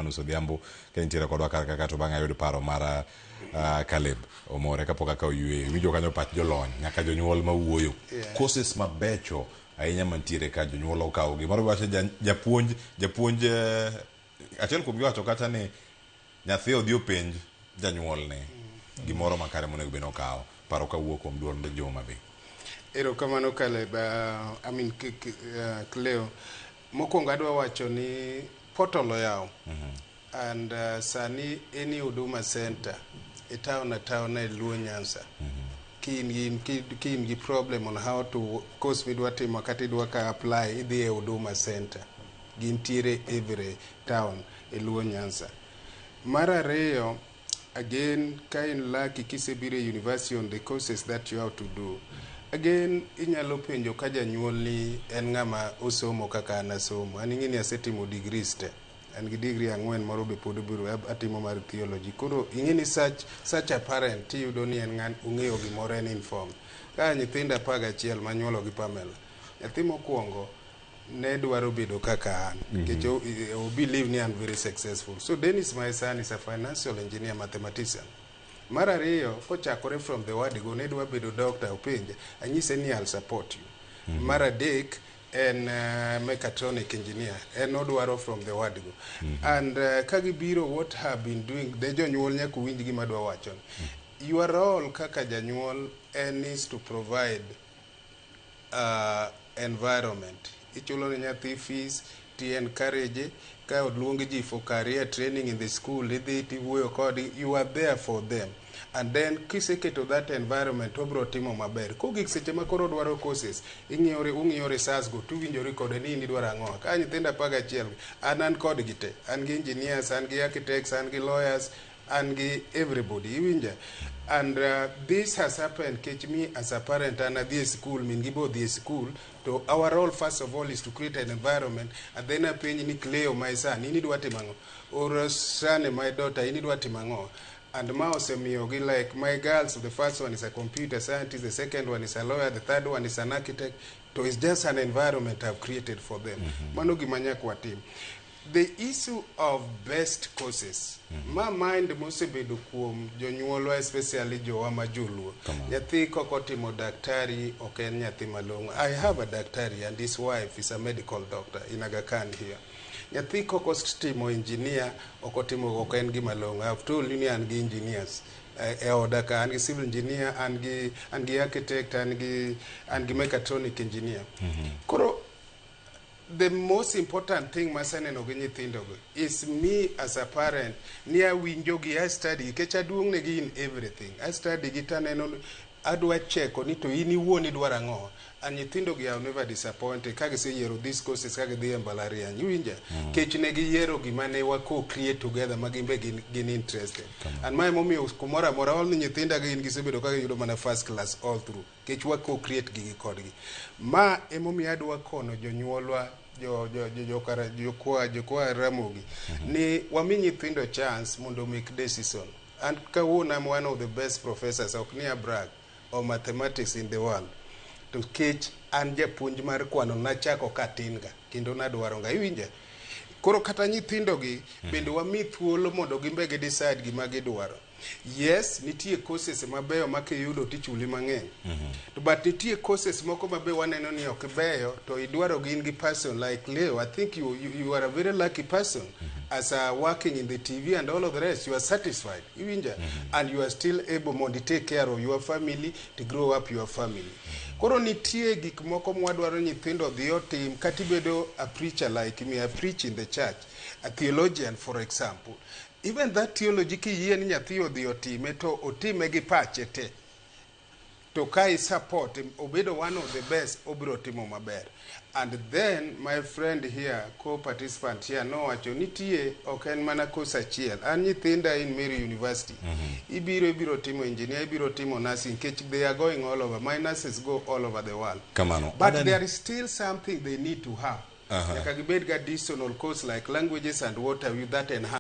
James Odhiambo ka intiere kodwa kar kaka to bang' ayud paro mar Caleb Omore kapok aka oyueyo. Winjo kanyo pach jolony nyaka jonyuol ma wuoyo. Courses mabecho ahinya mantiere ka jonyuol okawo gimoro wacho japuonj achiel kuom giwacho kata ni nyathi odhi openj janyuol ne gimoro makare monego bed okawo. Paro kawuok kuom duol ndi Joma be. Erokamano Caleb, Cleo. Mokwongo adwa wacho ni portal oyaw. And sani any Huduma Center e town e Luo Nyanza. Kin gi problem on how to course midwa timo kata idwa ka apply idhi e Huduma Center. Gintiere every town e Luo Nyanza. Mar ariyo, again, kain lucky kisebire university on the courses that you have to do. Again, inyalo penjo ka janyuol ni en ng'ama osomo kaka an asomo. An ing'eni asetimo degrees te. An gi degree 4 moro be pod biro atimo mar theology. Koro ing'eni such a parent tiyudo ni en ng'an ong'eyo gimoro en informed. Ka nyithinda 11 manyuolo gi Pamela. Nyathi mokwongo ne dwaro bedo kaka an. I believe ni I'm very successful. So Dennis, my son, is a financial engineer, mathematician. Mar ariyo, kochakore from the word go, ne dwa bedo doctor openje, anyise ni I'll support you. Mar adek, en mechatronic engineer, en odwaro from the word go. And kagibiro what have been doing, the jonyuol nyaka winj gima dwa wacho. Your role kaka janyuol is to provide environment. Ichulo ni nyathi fees, to encourage, ka odluongi ji for career training in the school, you are there for them. And then kiseketo that environment obro timo maber. Kogik seche ma koro dwaro courses, ung'iyore sas go tuwinjori kode ni dwaro ang'o. Ka nyithinda 11 an kod gite, an gi engineers, an gi architects, an gi lawyers, an gi everybody. Iwinja. And this has happened, catch me as a parent and at the school, mingibo the school. So our role first of all is to create an environment, and then a penny ni Cleo, my son, you need what mango, or son, my daughter, you need what mango. And mouse miogi, like my girls, the first one is a computer scientist, the second one is a lawyer, the third one is an architect. So it's just an environment I've created for them. Manogi manya kwa team. The issue of best courses, my mind mosebedo kuom jonyuolwa, especially jowa majuluo. Nyathi koko timo daktari oken nyathi malongo. I have a daktari and his wife is a medical doctor in Aga Khan here. Nyathi koko timo engineer okotimo oken gi malongo. I've told you ni an gi engineers. Odaka and civil engineer and gi architect and gi mechatronic engineer. Koro the most important thing masane no nyithindogo is me as a parent near winjogi I study kecha duong ne gi in everything. I study gitaneno adwa cheko ni to ini wuoni dwaro ang'o. And nyithindogi are never disappointed kage se yero this courses kage dhi mbalariany. Iwinja kech ne gi yero gima ne wako create together magimbe gin interested. And my mommy kumora mora all nyithinda gi gisebedo kage yudo mana first class all through. Kech wako create gigi kodgi. Ma emomi adwa kono jonyuolwa jokwa Ramogi ni wami nyithindo chance mondo make decision. And kawuono I'm one of the best professors ok ni brag of mathematics in the world. To kech an japuonj mar kwano nachako katinga kendo nadwaronga. Iwinja. Koro kata nyithindogi bende wami thuolo mondo gimbe gi decide gima gidwaro. Yes, nitie courses mabeyo makiyudo tichuli mang'eny. But nitie courses moko mabeyo waneno ni ok beyo to idwaro gin gi person like Leo. I think you are a very lucky person as working in the TV and all of the rest. You are satisfied. And you are still able to take care of your family, to grow up your family. Koro nitie gik moko mwadwaro nyithindo dhi otim katibedo a preacher like me. I preach in the church. A theologian, for example. Even that theology ki yien nyathi odhi otime to otime gi pache te. To kai support obedo one of the best obro timo maber. And then my friend here, co-participant here, no wacho nitie oken mana course achiel. An nyithinda in Mary University. Ibiro timo engineer, ibiro timo nursing. They are going all over. My nurses go all over the world. But there is still something they need to have. Like a additional course like languages and what have you that enhance.